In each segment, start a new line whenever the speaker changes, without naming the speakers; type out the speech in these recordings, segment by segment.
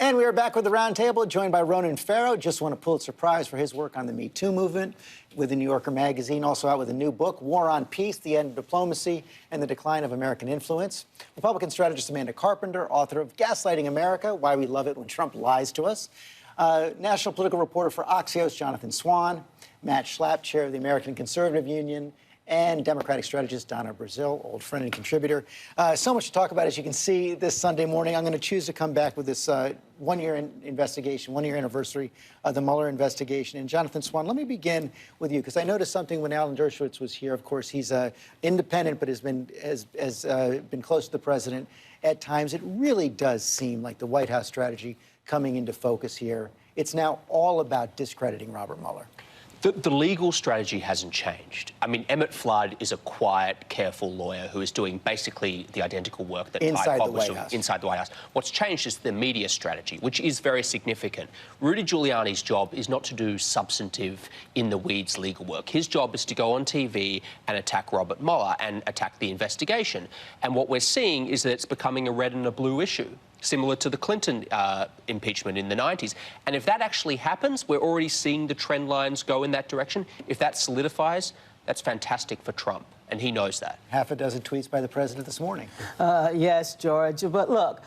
And we are back with the Roundtable, joined by Ronan Farrow. Just won a Pulitzer Prize for his work on the Me Too movement with the New Yorker magazine. Also out with a new book, War on Peace, The End of Diplomacy and the Decline of American Influence. Republican strategist Amanda Carpenter, author of Gaslighting America, Why We Love It When Trump Lies to Us. National political reporter for Axios, Jonathan Swan. Matt Schlapp, chair of the American Conservative Union. And Democratic strategist Donna Brazil, old friend and contributor. So much to talk about, as you can see, this Sunday morning. I'm going to choose to come back with this one-year investigation, one-year anniversary of the Mueller investigation. And Jonathan Swan, let me begin with you, because I noticed something when Alan Dershowitz was here. Of course, he's independent, but has been close to the president at times. It really does seem like the White House strategy coming into focus here. It's now all about discrediting Robert Mueller.
The legal strategy hasn't changed. I mean, Emmett Flood is a quiet, careful lawyer who is doing basically the identical work that Ty Cobb was doing inside the White House. What's changed is the media strategy, which is very significant. Rudy Giuliani's job is not to do substantive, in-the-weeds legal work. His job is to go on TV and attack Robert Mueller and attack the investigation. And what we're seeing is that it's becoming a red and a blue issue, similar to the Clinton impeachment in the 90s. And if that actually happens, we're already seeing the trend lines go in that direction. If that solidifies, that's fantastic for Trump, and he knows that.
Half a dozen tweets by the president this morning.
Yes, George. But look,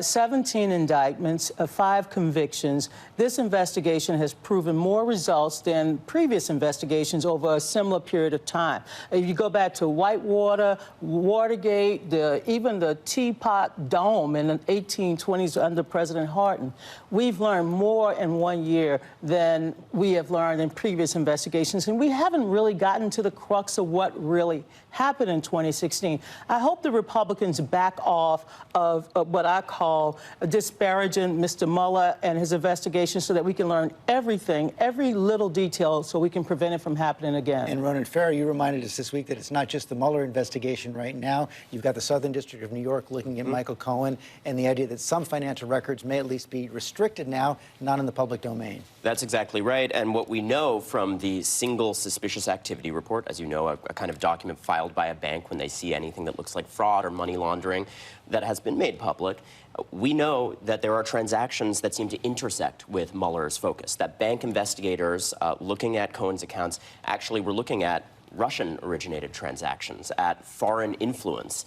17 indictments, 5 convictions. This investigation has proven more results than previous investigations over a similar period of time. If you go back to Whitewater, Watergate, even the Teapot Dome in the 1820s under President Harding, we've learned more in 1 year than we have learned in previous investigations, and we haven't really gotten to the crux of what really happened in 2016. I hope the Republicans back off of what I call disparaging Mr. Mueller and his investigation so that we can learn everything, every little detail, so we can prevent it from happening again.
And Ronan Farrow, you reminded us this week that it's not just the Mueller investigation right now. You've got the Southern District of New York looking at Michael Cohen, and the idea that some financial records may at least be restricted now, not in the public domain.
That's exactly right. And what we know from the single suspicious activity report, as you know, a kind of document filed by a bank when they see anything that looks like fraud or money laundering that has been made public, we know that there are transactions that seem to intersect with Mueller's focus, that bank investigators looking at Cohen's accounts actually were looking at Russian-originated transactions, at foreign influence.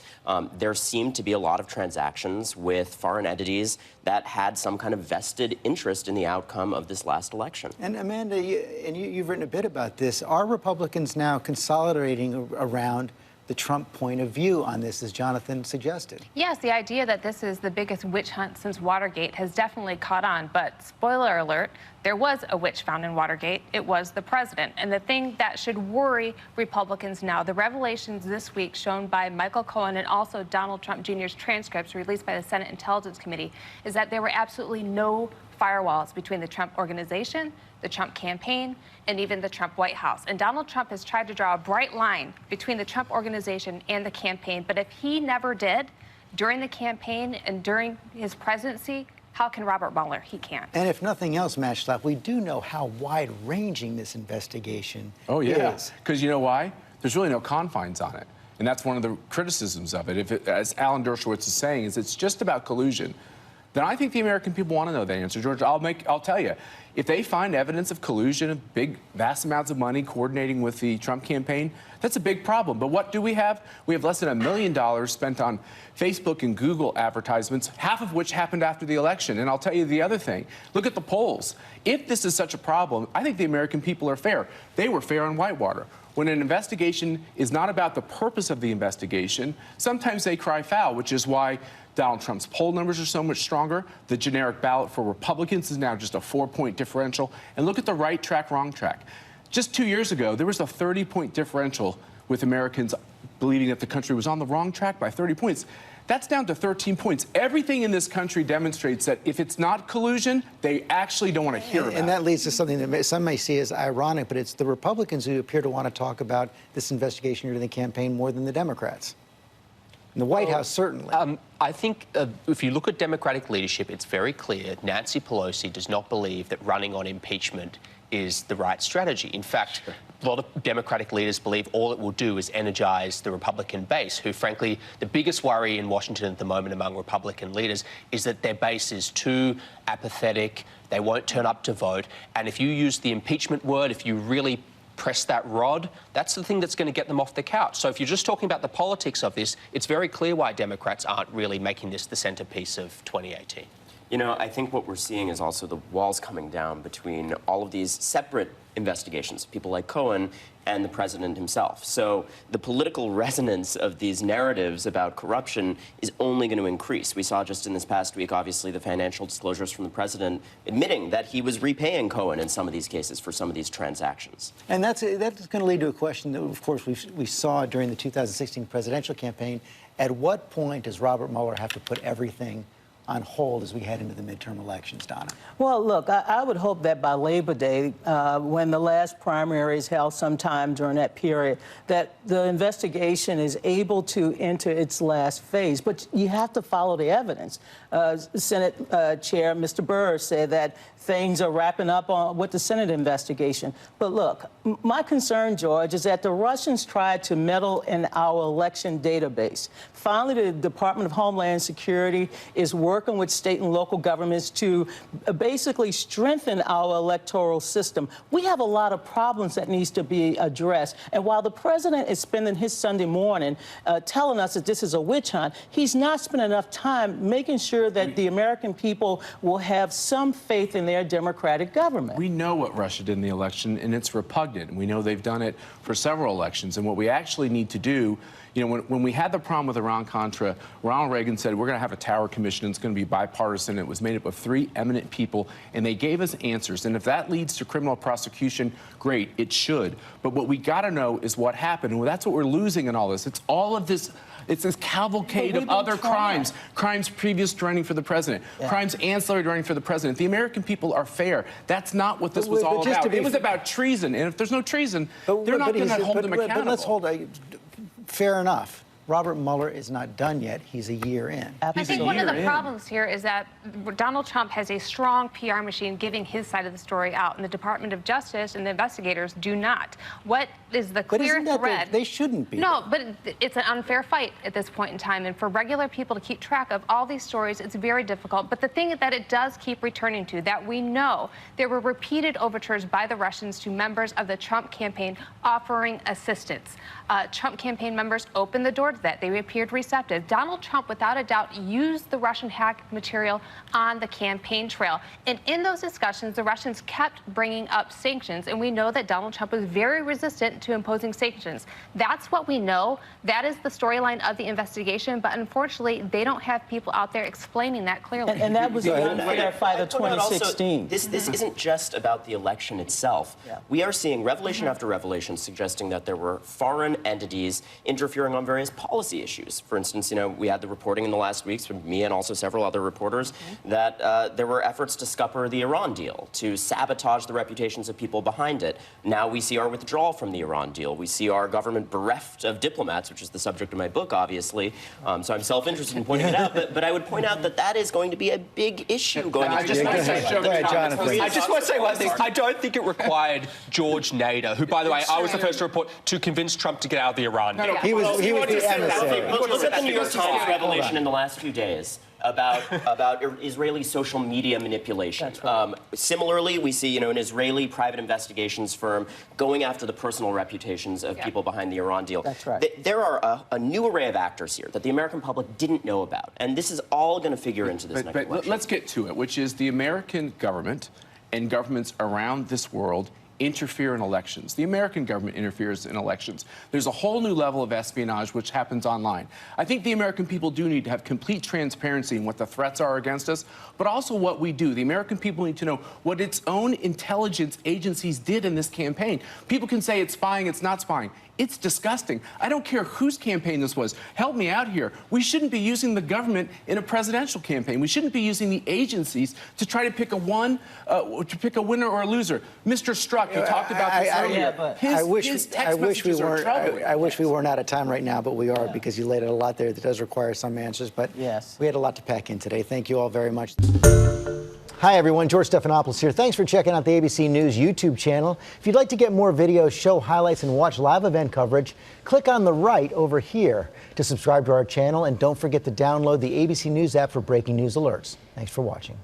There seemed to be a lot of transactions with foreign entities that had some kind of vested interest in the outcome of this last election.
And Amanda, you've written a bit about this. Are Republicans now consolidating around the Trump point of view on this, as Jonathan suggested?
Yes, the idea that this is the biggest witch hunt since Watergate has definitely caught on. But spoiler alert, there was a witch found in Watergate. It was the president. And the thing that should worry Republicans now, the revelations this week shown by Michael Cohen and also Donald Trump Jr.'s transcripts released by the Senate Intelligence Committee, is that there were absolutely no firewalls between the Trump organization, the Trump campaign, and even the Trump White House. And Donald Trump has tried to draw a bright line between the Trump organization and the campaign. But if he never did during the campaign and during his presidency, how can Robert Mueller? He can't.
And if nothing else, Matt Schlapp, we do know how wide-ranging this investigation is.
Because you know why? There's really no confines on it. And that's one of the criticisms of it. As Alan Dershowitz is saying, is it's just about collusion. Then I think the American people want to know the answer, George. I'll tell you, if they find evidence of collusion, of vast amounts of money coordinating with the Trump campaign, that's a big problem. But what do we have? We have less than $1 million spent on Facebook and Google advertisements, half of which happened after the election. And I'll tell you the other thing. Look at the polls. If this is such a problem, I think the American people are fair. They were fair on Whitewater. When an investigation is not about the purpose of the investigation, sometimes they cry foul, which is why Donald Trump's poll numbers are so much stronger. The generic ballot for Republicans is now just a 4-point differential. And look at the right track, wrong track. Just 2 years ago, there was a 30-point differential with Americans believing that the country was on the wrong track by 30 points. That's down to 13 points. Everything in this country demonstrates that if it's not collusion, they actually don't want to hear about it.
And that leads to something that some may see as ironic, but it's the Republicans who appear to want to talk about this investigation during the campaign more than the Democrats. In the White House, certainly.
I think if you look at Democratic leadership, it's very clear Nancy Pelosi does not believe that running on impeachment is the right strategy. In fact, a lot of Democratic leaders believe all it will do is energize the Republican base, who, frankly, the biggest worry in Washington at the moment among Republican leaders is that their base is too apathetic, they won't turn up to vote, and if you use the impeachment word, if you really press that rod, that's the thing that's going to get them off the couch. So if you're just talking about the politics of this, it's very clear why Democrats aren't really making this the centerpiece of 2018.
You know, I think what we're seeing is also the walls coming down between all of these separate investigations, people like Cohen and the president himself. So the political resonance of these narratives about corruption is only going to increase. We saw just in this past week, obviously, the financial disclosures from the president admitting that he was repaying Cohen in some of these cases for some of these transactions.
And that's going to lead to a question that, of course, we saw during the 2016 presidential campaign. At what point does Robert Mueller have to put everything on hold as we head into the midterm elections, Donna?
Well, look, I would hope that by Labor Day, when the last primary is held sometime during that period, that the investigation is able to enter its last phase. But you have to follow the evidence. Senate Chair Mr. Burr said that things are wrapping up with the Senate investigation. But look, my concern, George, is that the Russians tried to meddle in our election database. Finally, the Department of Homeland Security is working with state and local governments to basically strengthen our electoral system. We have a lot of problems that needs to be addressed. And while the president is spending his Sunday morning telling us that this is a witch hunt, he's not spending enough time making sure that the American people will have some faith in their democratic government.
We know what Russia did in the election, and it's repugnant. And we know they've done it for several elections. And what we actually need to do, you know, when we had the problem with Iran-Contra, Ronald Reagan said, we're going to have a Tower Commission. It's going to be bipartisan. It was made up of 3 eminent people, and they gave us answers. And if that leads to criminal prosecution, great, it should. But what we got to know is what happened. And that's what we're losing in all this. It's all of this. It's this cavalcade of other crimes, crimes previous to running for the president, crimes ancillary to running for the president. The American people are fair. That's not what this was all about. It was about treason, and if there's no treason, they're not going to hold them accountable.
But let's hold fair enough. Robert Mueller is not done yet. He's a year in.
I think one of the problems here is that Donald Trump has a strong PR machine giving his side of the story out, and the Department of Justice and the investigators do not. What is the clear thread?
They shouldn't be.
No, but it's an unfair fight at this point in time, and for regular people to keep track of all these stories, it's very difficult. But the thing that it does keep returning to, that we know there were repeated overtures by the Russians to members of the Trump campaign offering assistance. Trump campaign members opened the door to that. They appeared receptive. Donald Trump, without a doubt, used the Russian hacked material on the campaign trail. And in those discussions, the Russians kept bringing up sanctions. And we know that Donald Trump was very resistant to imposing sanctions. That's what we know. That is the storyline of the investigation. But unfortunately, they don't have people out there explaining that clearly.
And that was the unfair fight of 2016.
This isn't just about the election itself. We are seeing revelation after revelation suggesting that there were foreign entities interfering on various policy issues. For instance, you know, we had the reporting in the last weeks from me and also several other reporters that there were efforts to scupper the Iran deal, to sabotage the reputations of people behind it. Now we see our withdrawal from the Iran deal. We see our government bereft of diplomats, which is the subject of my book, obviously. So I'm self-interested in pointing it out, but I would point out that that is going to be a big issue going into the election.
I just want to say one thing. I don't think it required George Nader, who, by the way, I was the first to report, to convince Trump to get out of the Iran deal.
He was the emissary.
Look at the New York Times revelation in the last few days about Israeli social media manipulation. Similarly, we see, you know, an Israeli private investigations firm going after the personal reputations of people behind the Iran deal.
That's right.
There are a new array of actors here that the American public didn't know about, and this is all going to figure into this next election.
But let's get to it, which is the American government and governments around this world interfere in elections. The American government interferes in elections. There's a whole new level of espionage which happens online. I think the American people do need to have complete transparency in what the threats are against us, but also what we do. The American people need to know what its own intelligence agencies did in this campaign. People can say it's spying, it's not spying. It's disgusting. I don't care whose campaign this was. Help me out here. We shouldn't be using the government in a presidential campaign. We shouldn't be using the agencies to try to pick a winner or a loser. Mr. Strzok, you talked about this earlier. His text messages are troubling.
I wish we weren't out of time right now, but we are, because you laid out a lot there that does require some answers. But we had a lot to pack in today. Thank you all very much. Hi, everyone. George Stephanopoulos here. Thanks for checking out the ABC News YouTube channel. If you'd like to get more videos, show highlights, and watch live event coverage, click on the right over here to subscribe to our channel. And don't forget to download the ABC News app for breaking news alerts. Thanks for watching.